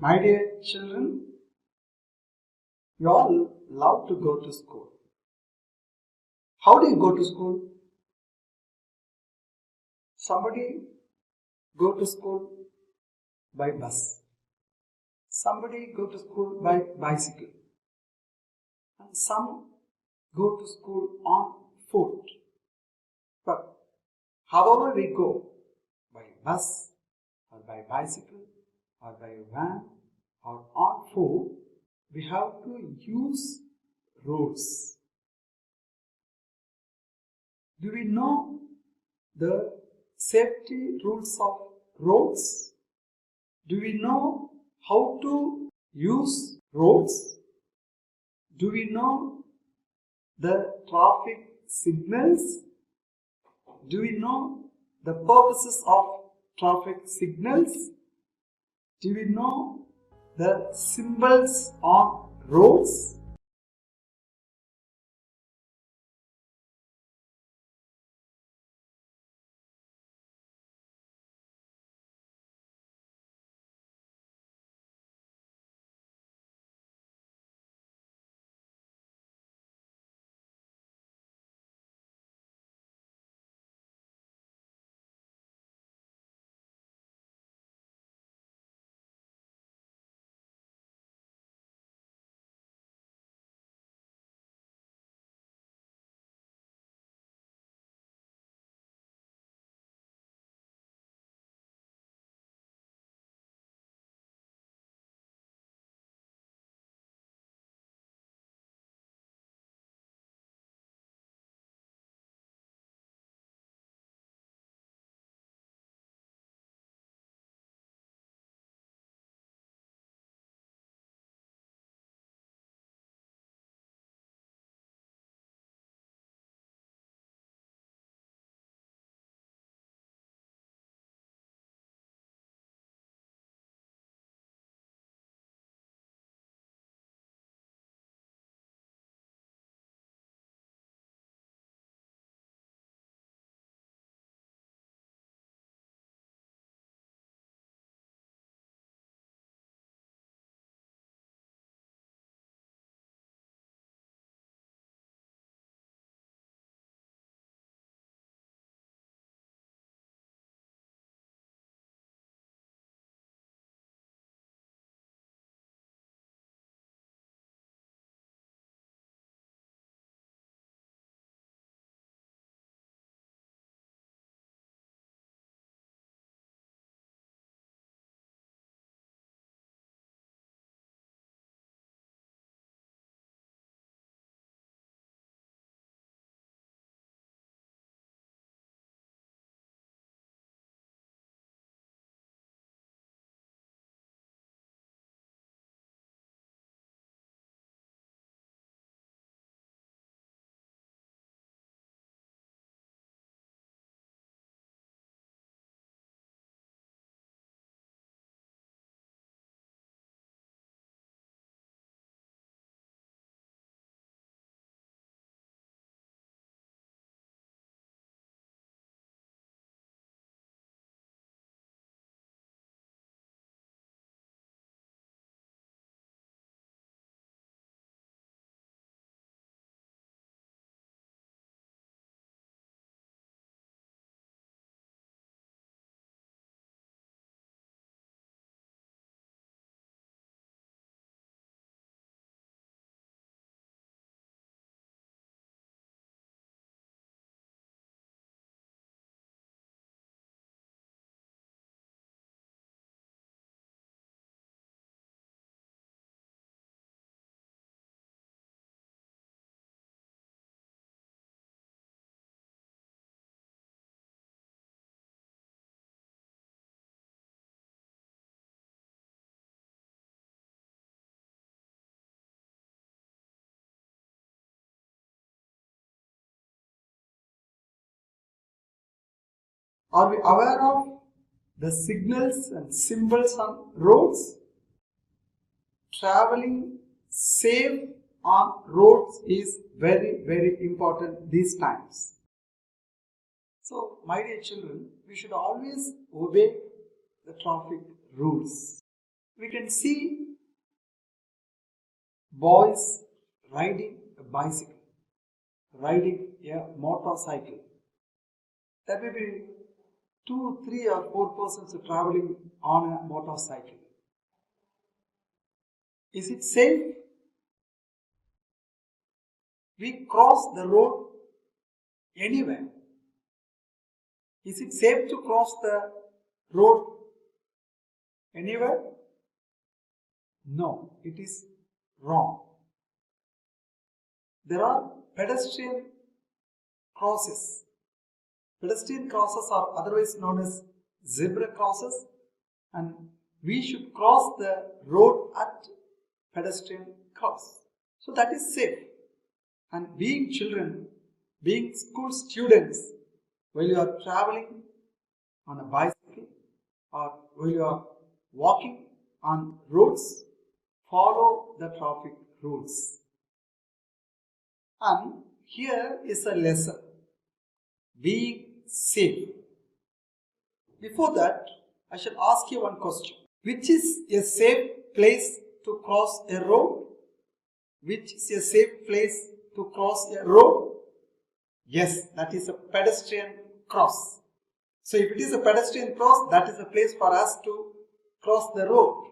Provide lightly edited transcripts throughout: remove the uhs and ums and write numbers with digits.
My dear children, you all love to go to school. How do you go to school? Somebody go to school by bus. Somebody go to school by bicycle. And some go to school on foot. But however we go, by bus or by bicycle or by van or on foot, we have to use roads. Do we know the safety rules of roads? Do we know how to use roads? Do we know the traffic signals? Do we know the purposes of traffic signals? Do we know the symbols on roads? Are we aware of the signals and symbols on roads? Traveling safe on roads is very, very important these times. So, my dear children, we should always obey the traffic rules. we can see boys riding a bicycle, riding a motorcycle. There may be 2, 3 or 4 persons traveling on a motorcycle. Is it safe? We cross the road anywhere. Is it safe to cross the road anywhere? No, it is wrong. There are pedestrian crosses. Pedestrian crosses are otherwise known as zebra crosses, and we should cross the road at pedestrian cross. So that is safe. And being children, being school students, while you are traveling on a bicycle or while you are walking on roads, follow the traffic rules. And here is a lesson: being safe. Before that, I shall ask you one question. Which is a safe place to cross a road? Which is a safe place to cross a road? Yes, that is a pedestrian cross. So if it is a pedestrian cross, that is a place for us to cross the road.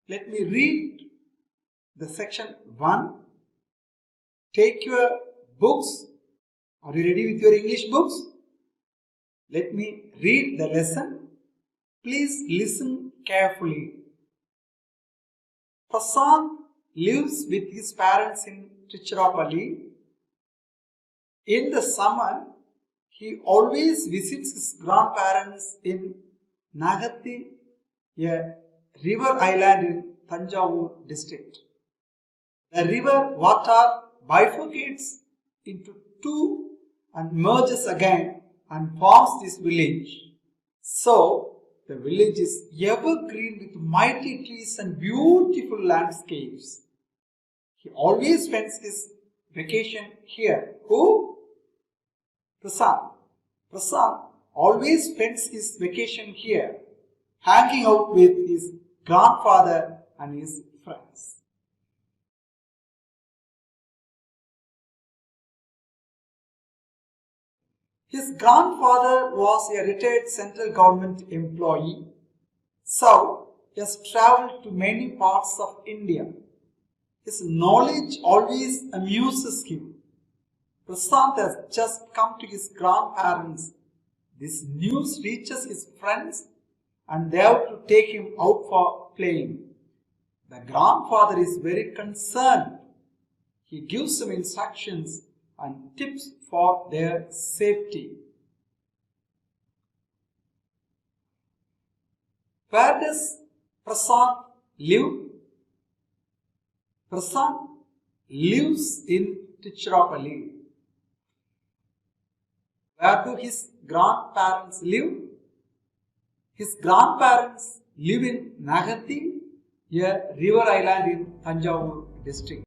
Let me read the section 1. Take your books. Are you ready with your English books? Let me read the lesson. Please listen carefully. Prasad lives with his parents in Tiruchirappalli. In the summer, he always visits his grandparents in Nagathi, a river island in Thanjavur district. The river water bifurcates into two and merges again and forms this village. So, the village is evergreen with mighty trees and beautiful landscapes. He always spends his vacation here. Who? Prasad. Prasad always spends his vacation here, hanging out with his grandfather and his friends. His grandfather was a retired central government employee, so he has travelled to many parts of India. His knowledge always amuses him. Prasad has just come to his grandparents. This news reaches his friends and they have to take him out for playing. The grandfather is very concerned. He gives some instructions and tips for their safety. Where does Prasad live? Prasad lives in Tiruchirappalli. Where do his grandparents live? His grandparents live in Nagathi, a river island in Thanjavur district.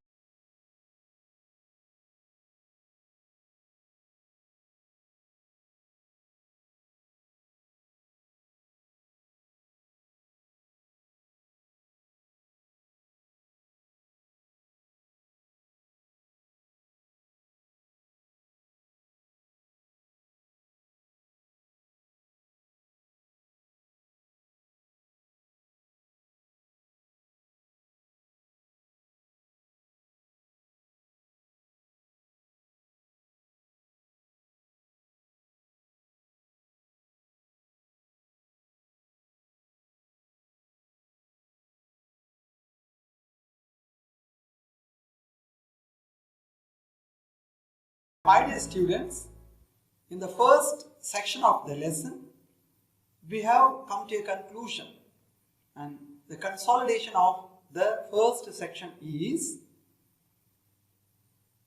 My dear students, in the first section of the lesson, we have come to a conclusion, and the consolidation of the first section is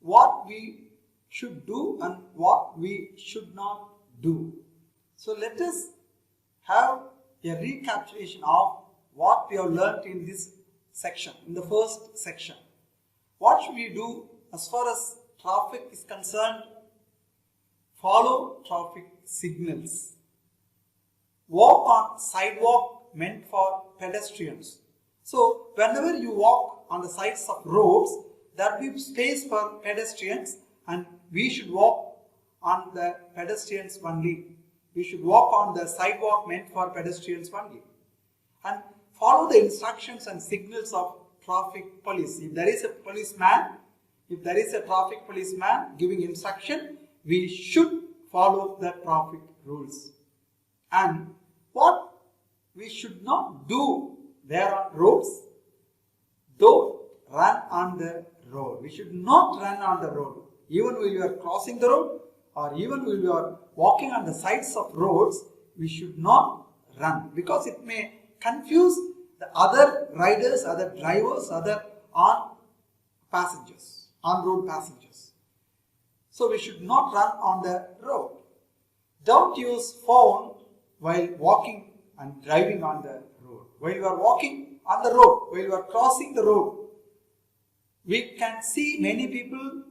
what we should do and what we should not do. So let us have a recapitulation of what we have learnt in this section, in the first section. What should we do as far as traffic is concerned? Follow traffic signals. walk on sidewalk meant for pedestrians. So whenever you walk on the sides of roads, there will be space for pedestrians, and we should walk on the pedestrians only. We should walk on the sidewalk meant for pedestrians only. And follow the instructions and signals of traffic police. If there is a policeman, if there is a traffic policeman giving instruction, we should follow the traffic rules. And what we should not do there on roads, don't run on the road. We should not run on the road. Even when you are crossing the road, or even when you are walking on the sides of roads, we should not run, because it may confuse the other riders, other drivers, other on-road passengers. So we should not run on the road. Don't use phone while walking and driving on the road. While you are walking on the road, while you are crossing the road, we can see many people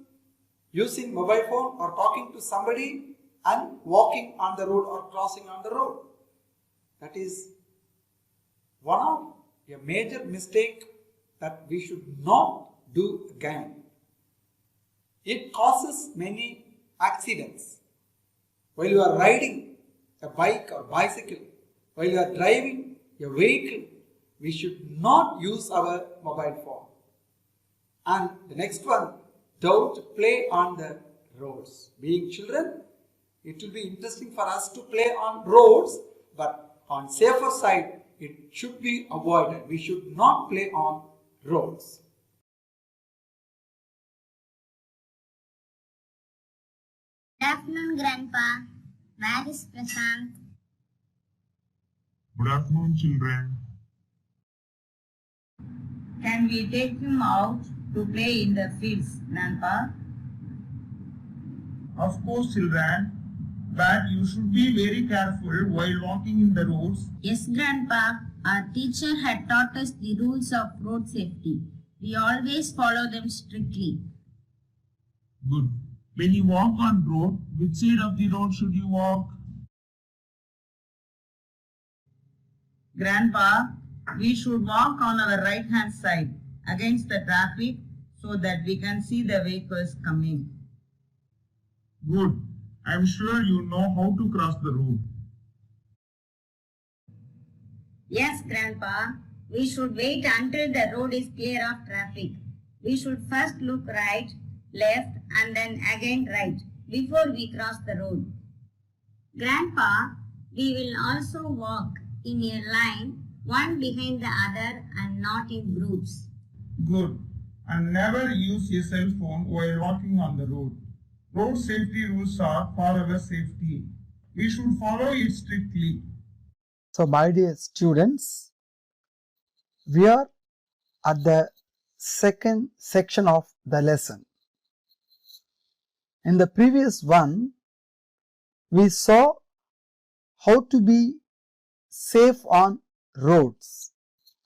using mobile phone or talking to somebody and walking on the road or crossing on the road. That is one of a major mistake that we should not do again. It causes many accidents. While you are riding a bike or bicycle, while you are driving a vehicle, we should not use our mobile phone. And the next one, don't play on the roads. Being children, it will be interesting for us to play on roads, but on safer side, it should be avoided. We should not play on roads. Good afternoon, Grandpa. Where is Prashant? Good afternoon, children. Can we take him out to play in the fields, Grandpa? Of course, children, but you should be very careful while walking in the roads. Yes, Grandpa. Our teacher had taught us the rules of road safety. We always follow them strictly. Good. When you walk on road, which side of the road should you walk? Grandpa, we should walk on our right hand side against the traffic so that we can see the vehicles coming. Good. I'm sure you know how to cross the road. Yes, Grandpa. We should wait until the road is clear of traffic. We should first look right, left, and then again right before we cross the road. Grandpa, we will also walk in a line, one behind the other, and not in groups. Good. And never use a cell phone while walking on the road. Road safety rules are for our safety. We should follow it strictly. So my dear students, we are at the second section of the lesson. In the previous one, we saw how to be safe on roads,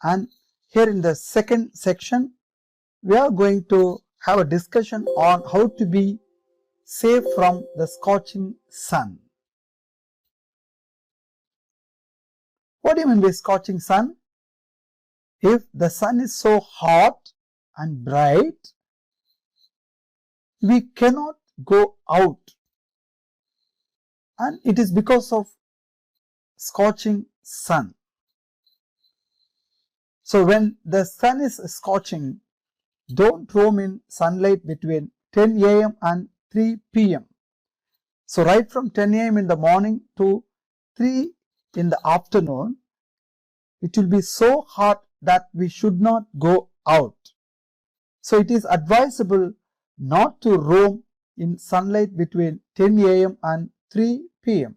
and here in the second section, we are going to have a discussion on how to be safe from the scorching sun. What do you mean by scorching sun? If the sun is so hot and bright, we cannot go out, and it is because of scorching sun. So when the sun is scorching, don't roam in sunlight between 10 a.m. and 3 p.m. So right from 10 a.m. in the morning to 3 in the afternoon, it will be so hot that we should not go out. So it is advisable not to roam in sunlight between 10 a.m. and 3 p.m.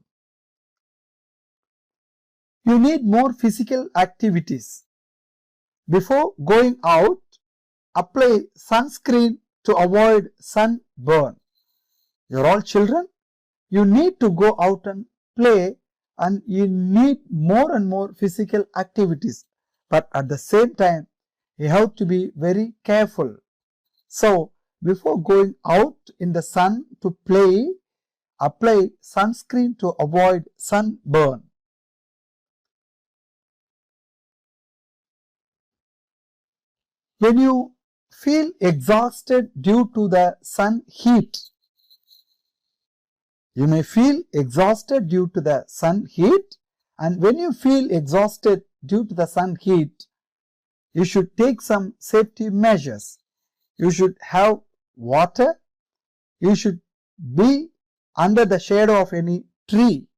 You need more physical activities. Before going out, apply sunscreen to avoid sunburn. You're all children. You need to go out and play, and you need more and more physical activities. But at the same time, you have to be very careful. So, before going out in the sun to play, apply sunscreen to avoid sunburn. When you feel exhausted due to the sun heat, you may feel exhausted due to the sun heat, and when you feel exhausted due to the sun heat, you should take some safety measures. You should have water. You should be under the shadow of any tree.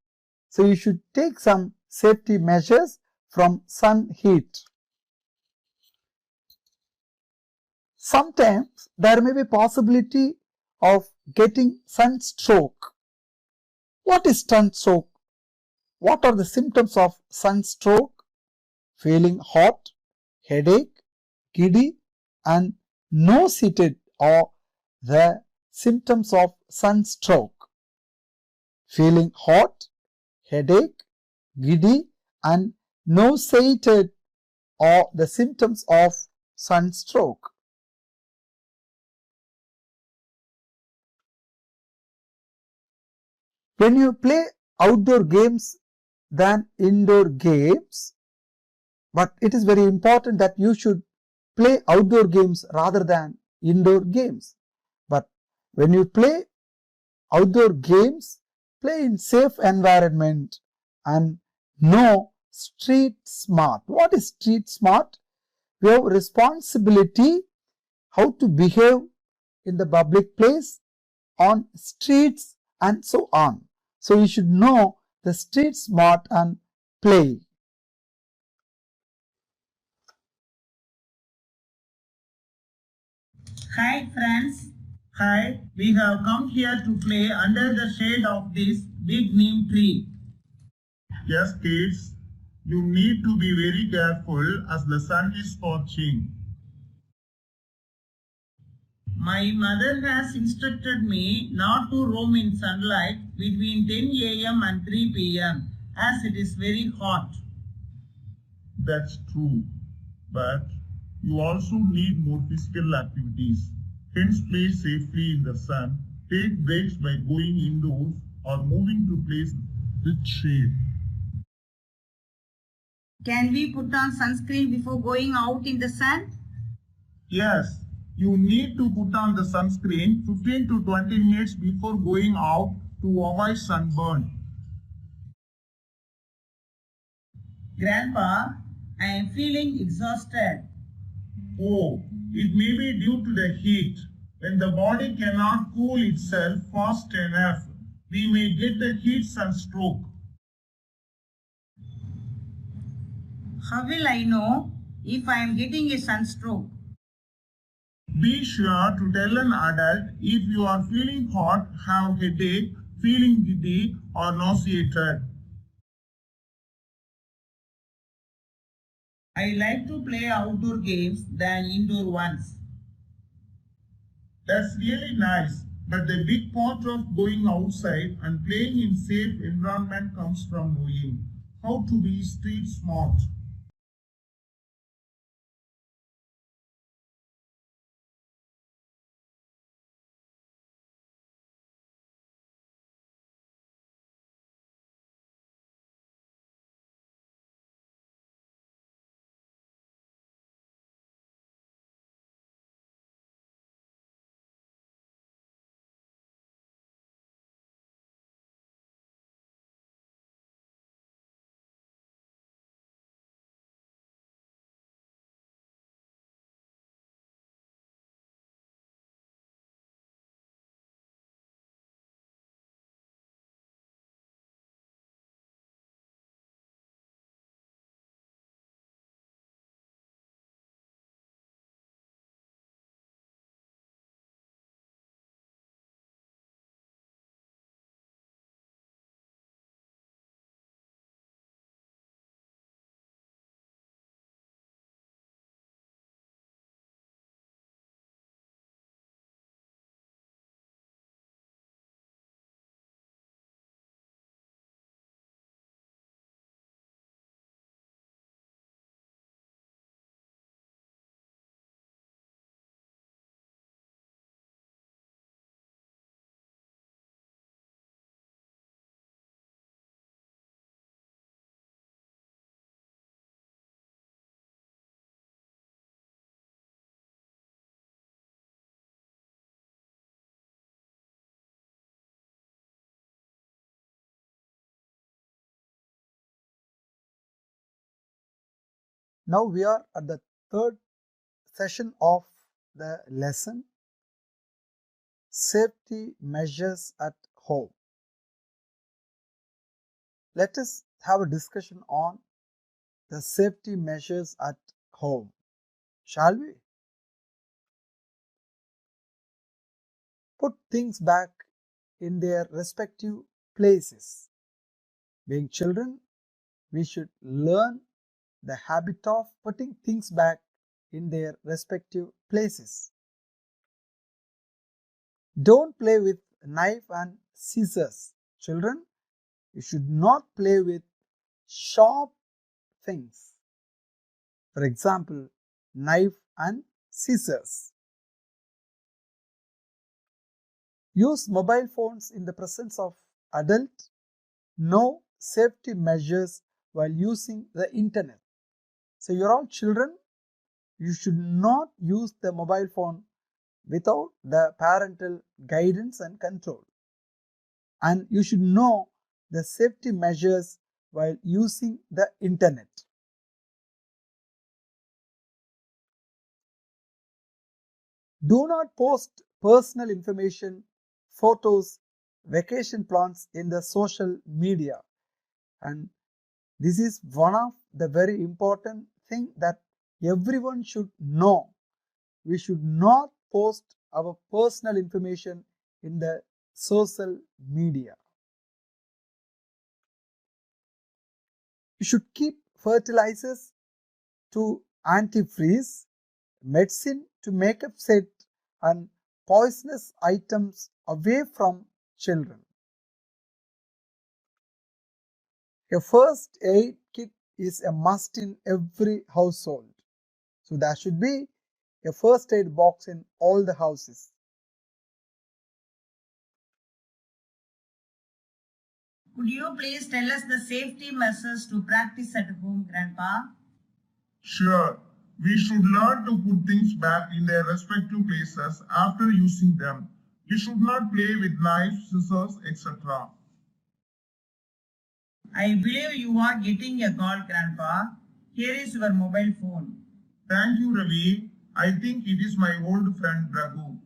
So you should take some safety measures from sun heat. Sometimes there may be possibility of getting sunstroke. What is sunstroke? What are the symptoms of sunstroke? Feeling hot, headache, giddy, and nose-heated are the symptoms of sunstroke. Feeling hot, headache, giddy, and nose-heated are the symptoms of sunstroke. When you play outdoor games than indoor games, but it is very important that you should play outdoor games rather than indoor games. But when you play outdoor games, play in safe environment and know street smart. What is street smart? We have responsibility how to behave in the public place, on streets, and so on. So you should know the street smart and play. Hi friends. Hi, we have come here to play under the shade of this big neem tree. Yes, kids, you need to be very careful as the sun is scorching. My mother has instructed me not to roam in sunlight between 10 a.m. and 3 p.m. as it is very hot. That's true, but you also need more physical activities. Hence, play safely in the sun, take breaks by going indoors or moving to places with shade. Can we put on sunscreen before going out in the sun? Yes, you need to put on the sunscreen 15 to 20 minutes before going out to avoid sunburn. Grandpa, I am feeling exhausted. Oh, it may be due to the heat. When the body cannot cool itself fast enough, we may get the heat sunstroke. How will I know if I am getting a sunstroke? Be sure to tell an adult if you are feeling hot, have headache, feeling giddy or nauseated. I like to play outdoor games than indoor ones. That's really nice, but the big part of going outside and playing in safe environment comes from knowing how to be street smart. Now we are at the third session of the lesson, safety measures at home. Let us have a discussion on the safety measures at home, shall we? Put things back in their respective places. Being children, we should learn the habit of putting things back in their respective places. Don't play with knife and scissors. Children, you should not play with sharp things. For example, knife and scissors. Use mobile phones in the presence of adults. Know safety measures while using the internet. So you're all children. You should not use the mobile phone without the parental guidance and control. And you should know the safety measures while using the internet. Do not post personal information, photos, vacation plans in the social media. And this is one of the very important thing that everyone should know. We should not post our personal information in the social media. You should keep fertilizers to antifreeze, medicine to makeup set, and poisonous items away from children. A first aid kit is a must in every household. So there should be a first aid box in all the houses. Could you please tell us the safety measures to practice at home, Grandpa? Sure, we should learn to put things back in their respective places after using them. We should not play with knives, scissors, etc. I believe you are getting a call, Grandpa. Here is your mobile phone. Thank you, Ravi. I think it is my old friend Raghu.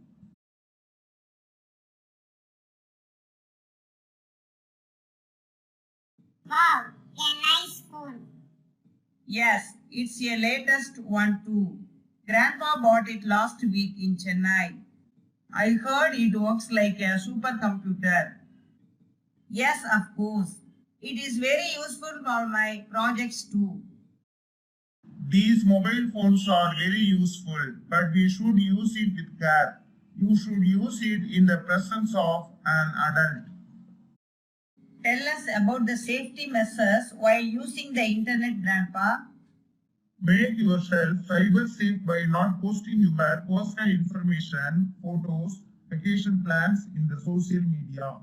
Wow, a nice phone. Yes, it's a latest one too. Grandpa bought it last week in Chennai. I heard it works like a supercomputer. Yes, of course. It is very useful for my projects too. These mobile phones are very useful, but we should use it with care. You should use it in the presence of an adult. Tell us about the safety measures while using the internet, Grandpa. Make yourself cyber safe by not posting your personal information, photos, vacation plans in the social media.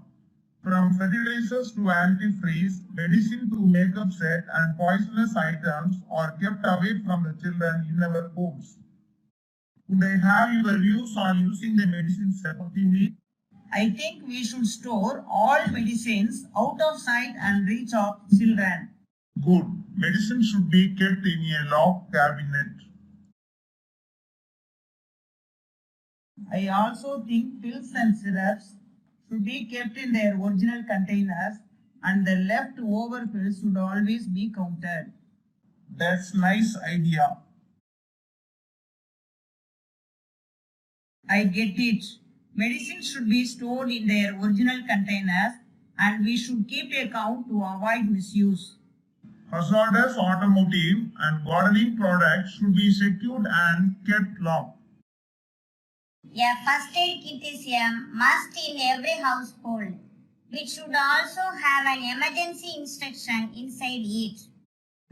From fertilizers to antifreeze, medicine to makeup set and poisonous items are kept away from the children in our homes. Could I have your views on using the medicines effectively? I think we should store all medicines out of sight and reach of children. Good. Medicine should be kept in a locked cabinet. I also think pills and syrups should be kept in their original containers and the leftover pills should always be counted. That's nice idea. I get it. Medicine should be stored in their original containers and we should keep a count to avoid misuse. Hazardous automotive and gardening products should be secured and kept locked. A first aid kit is a must in every household. We should also have an emergency instruction inside it.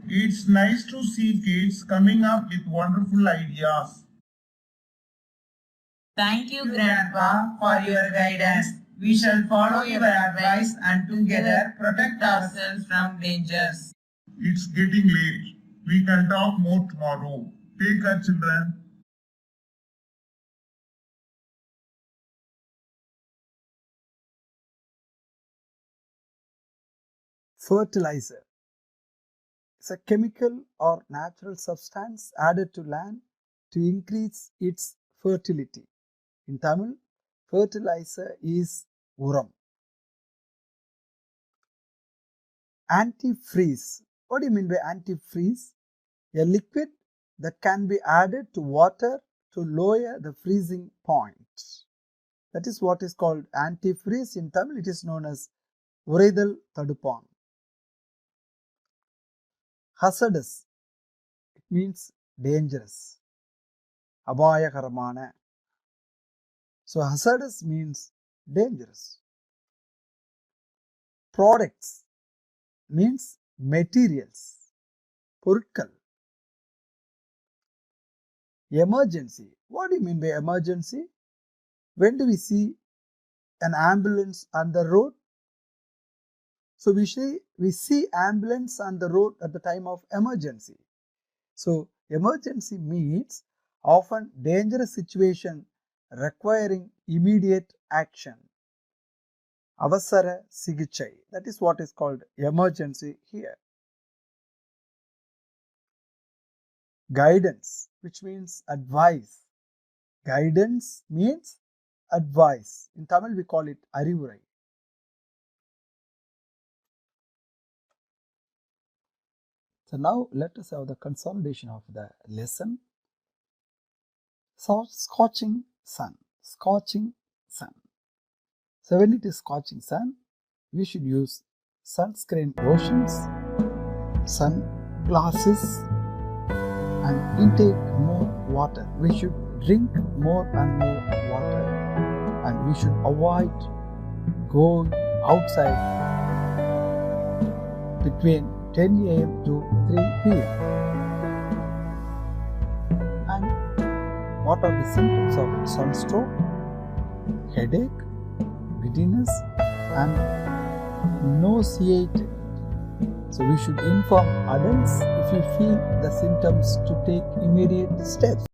It's nice to see kids coming up with wonderful ideas. Thank you, Grandpa, for your guidance. We shall follow your advice and together protect ourselves from dangers. It's getting late. We can talk more tomorrow. Take care, children. Fertilizer. is a chemical or natural substance added to land to increase its fertility. In Tamil, fertilizer is uram. Antifreeze. What do you mean by antifreeze? A liquid that can be added to water to lower the freezing point. That is what is called antifreeze. In Tamil, it is known as Uraidal Tadupan. Hazardous. It means dangerous. Abhayakaramana. So hazardous means dangerous. Products means materials. Purkal. Emergency. What do you mean by emergency? When do we see an ambulance on the road? So we see ambulance on the road at the time of emergency. So emergency means often dangerous situation requiring immediate action. Avasara Sigichai. That is what is called emergency here. Guidance, which means advice. Guidance means advice. In Tamil we call it Arivurai. So now let us have the consolidation of the lesson. So scorching sun. Scorching sun. So when it is scorching sun, we should use sunscreen lotions, sunglasses, and intake more water. We should drink more and more water, and we should avoid going outside between 10 a.m. to 3 p.m. And what are the symptoms of sunstroke? Headache, giddiness, and nauseated. So we should inform adults if you feel the symptoms to take immediate steps.